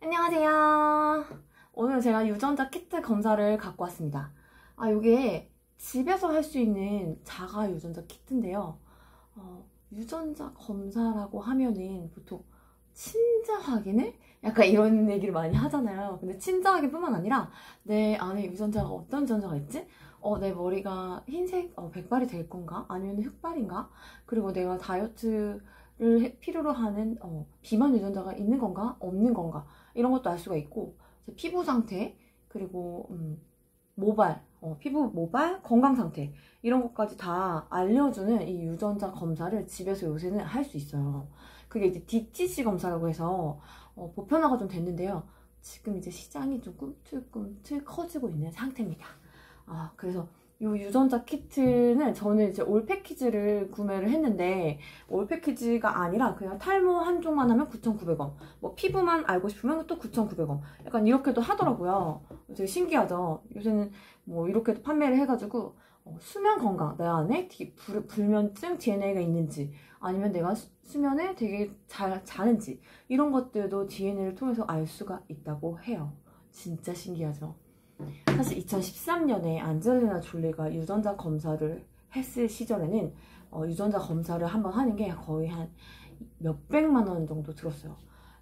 안녕하세요. 오늘 제가 유전자 키트 검사를 갖고 왔습니다. 이게 집에서 할 수 있는 자가 유전자 키트인데요. 유전자 검사라고 하면은 보통 친자 확인을? 약간 이런 얘기를 많이 하잖아요. 근데 친자 확인뿐만 아니라 내 안에 유전자가 어떤 유전자가 있지? 내 머리가 흰색, 백발이 될 건가? 아니면 흑발인가? 그리고 내가 다이어트를 필요로 하는 비만 유전자가 있는 건가? 없는 건가? 이런 것도 알 수가 있고, 피부 상태, 그리고 모발, 피부 모발, 건강 상태 이런 것까지 다 알려주는 이 유전자 검사를 집에서 요새는 할 수 있어요. 그게 이제 DTC 검사라고 해서 보편화가 좀 됐는데요. 지금 이제 시장이 좀 꿈틀꿈틀 커지고 있는 상태입니다. 그래서 이 유전자 키트는 저는 이제 올 패키지를 구매를 했는데, 올 패키지가 아니라 그냥 탈모 한 종만 하면 9,900원, 뭐 피부만 알고 싶으면 또 9,900원, 약간 이렇게도 하더라고요. 되게 신기하죠. 요새는 뭐 이렇게도 판매를 해가지고 수면 건강, 내 안에 불면증 DNA가 있는지, 아니면 내가 수면에 되게 잘 자는지, 이런 것들도 DNA를 통해서 알 수가 있다고 해요. 진짜 신기하죠. 사실 2013년에 안젤리나 졸리가 유전자 검사를 했을 시절에는 유전자 검사를 한번 하는 게 거의 한 몇백만 원 정도 들었어요.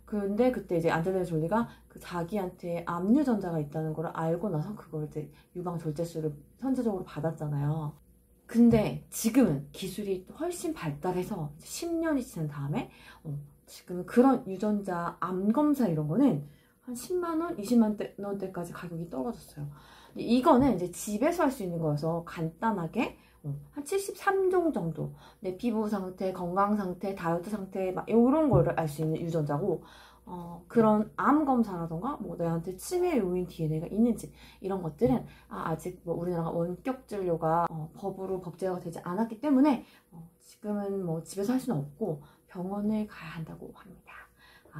근데 그때 이제 안젤리나 졸리가 자기한테 암 유전자가 있다는 걸 알고 나서 그걸 이제 유방 절제술을 선제적으로 받았잖아요. 근데 지금은 기술이 훨씬 발달해서 10년이 지난 다음에 지금은 그런 유전자 암 검사 이런 거는 한 10만 원, 20만 원대까지 가격이 떨어졌어요. 이거는 이제 집에서 할 수 있는 거여서 간단하게 한 73종 정도 내 피부 상태, 건강 상태, 다이어트 상태 막 이런 거를 알 수 있는 유전자고, 그런 암 검사라던가 뭐 내한테 치매 요인 DNA가 있는지 이런 것들은 아직 뭐 우리나라가 원격 진료가 법으로 법제화가 되지 않았기 때문에 지금은 뭐 집에서 할 수는 없고 병원에 가야 한다고 합니다.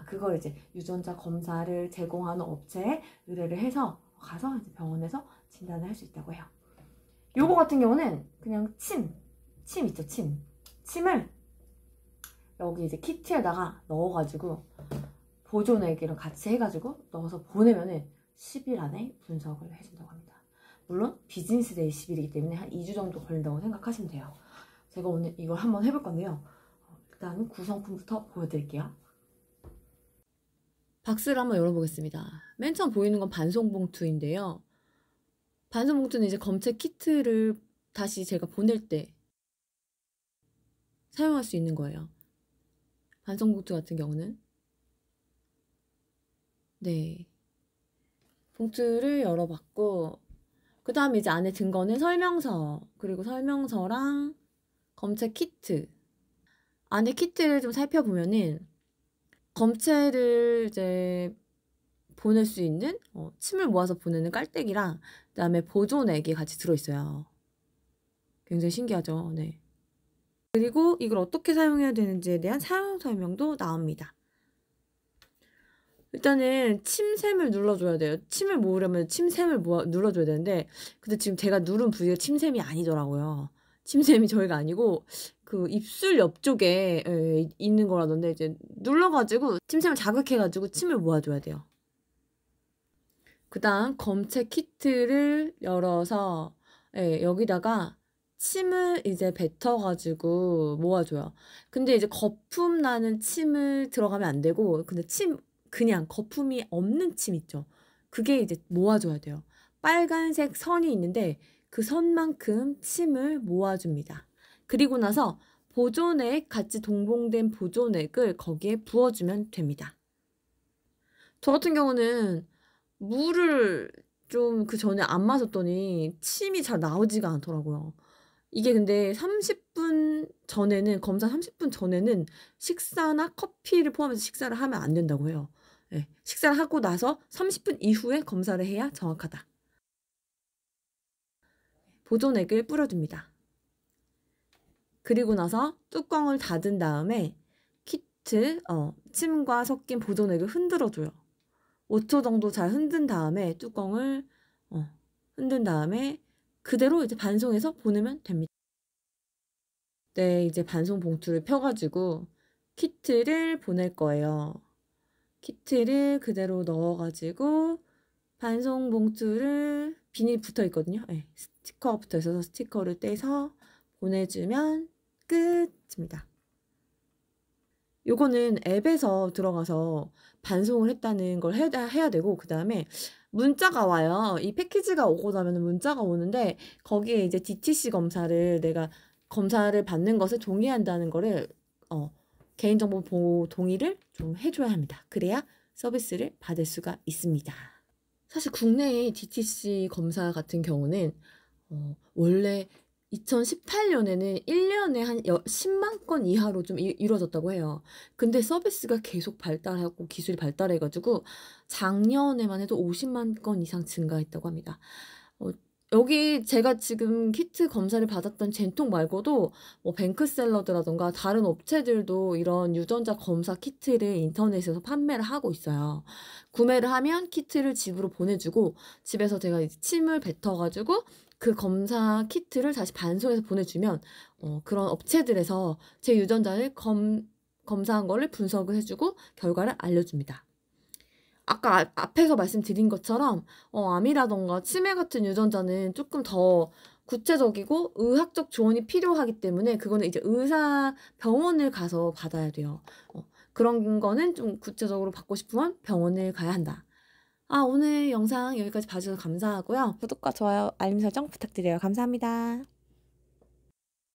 그걸 이제 유전자 검사를 제공하는 업체에 의뢰를 해서 가서 이제 병원에서 진단을 할 수 있다고 해요. 요거 같은 경우는 그냥 침 있죠, 침을 여기 이제 키트에다가 넣어가지고 보존액이랑 같이 해가지고 넣어서 보내면은 10일 안에 분석을 해준다고 합니다. 물론 비즈니스 데이 10일이기 때문에 한 2주 정도 걸린다고 생각하시면 돼요. 제가 오늘 이걸 한번 해볼 건데요. 일단 구성품부터 보여드릴게요. 박스를 한번 열어보겠습니다. 맨 처음 보이는 건 반송봉투인데요. 반송봉투는 이제 검체 키트를 다시 제가 보낼 때 사용할 수 있는 거예요. 반송봉투 같은 경우는 네, 봉투를 열어봤고, 그 다음에 이제 안에 든 거는 설명서, 그리고 설명서랑 검체 키트. 안에 키트를 좀 살펴보면은 검체를 이제 보낼 수 있는 침을 모아서 보내는 깔때기랑 그다음에 보존액이 같이 들어있어요. 굉장히 신기하죠. 네. 그리고 이걸 어떻게 사용해야 되는지에 대한 사용 설명도 나옵니다. 일단은 침샘을 눌러줘야 돼요. 침을 모으려면 침샘을 눌러줘야 되는데, 근데 지금 제가 누른 부위가 침샘이 아니더라고요. 침샘이 저희가 아니고 그 입술 옆쪽에 있는 거라던데, 이제 눌러가지고 침샘을 자극해가지고 침을 모아줘야 돼요. 그 다음 검체 키트를 열어서 여기다가 침을 이제 뱉어가지고 모아줘요. 근데 이제 거품 나는 침을 들어가면 안 되고, 근데 그냥 거품이 없는 침 있죠. 그게 이제 모아줘야 돼요. 빨간색 선이 있는데 그 선만큼 침을 모아줍니다. 그리고 나서 보존액, 같이 동봉된 보존액을 거기에 부어주면 됩니다. 저 같은 경우는 물을 좀 그 전에 안 마셨더니 침이 잘 나오지가 않더라고요. 이게 근데 30분 전에는, 검사 30분 전에는 식사나 커피를 포함해서 식사를 하면 안 된다고 해요. 네, 식사를 하고 나서 30분 이후에 검사를 해야 정확하다. 보존액을 뿌려줍니다. 그리고 나서 뚜껑을 닫은 다음에 키트, 침과 섞인 보존액을 흔들어줘요. 5초 정도 잘 흔든 다음에 뚜껑을 흔든 다음에 그대로 이제 반송해서 보내면 됩니다. 네, 이제 반송 봉투를 펴가지고 키트를 보낼 거예요. 키트를 그대로 넣어가지고 반송 봉투를 비닐 붙어 있거든요. 네, 스티커가 붙어 있어서 스티커를 떼서 보내주면 끝입니다. 요거는 앱에서 들어가서 반송을 했다는 걸 해야 되고, 그 다음에 문자가 와요. 이 패키지가 오고 나면 문자가 오는데, 거기에 이제 DTC 검사를 내가 검사를 받는 것을 동의한다는 거를 개인정보 보호 동의를 좀 해줘야 합니다. 그래야 서비스를 받을 수가 있습니다. 사실 국내의 DTC 검사 같은 경우는 원래 2018년에는 1년에 한 10만 건 이하로 좀 이루어졌다고 해요. 근데 서비스가 계속 발달하고 기술이 발달해가지고 작년에만 해도 50만 건 이상 증가했다고 합니다. 여기 제가 지금 키트 검사를 받았던 젠통 말고도 뭐 뱅크샐러드라던가 다른 업체들도 이런 유전자 검사 키트를 인터넷에서 판매를 하고 있어요. 구매를 하면 키트를 집으로 보내주고, 집에서 제가 이제 침을 뱉어가지고 그 검사 키트를 다시 반송해서 보내주면 그런 업체들에서 제 유전자를 검사한 거를 분석을 해주고 결과를 알려줍니다. 아까 앞에서 말씀드린 것처럼 암이라던가 치매 같은 유전자는 조금 더 구체적이고 의학적 조언이 필요하기 때문에 그거는 이제 병원을 가서 받아야 돼요. 그런 거는 좀 구체적으로 받고 싶으면 병원을 가야 한다. 오늘 영상 여기까지 봐주셔서 감사하고요. 구독과 좋아요, 알림 설정 부탁드려요. 감사합니다.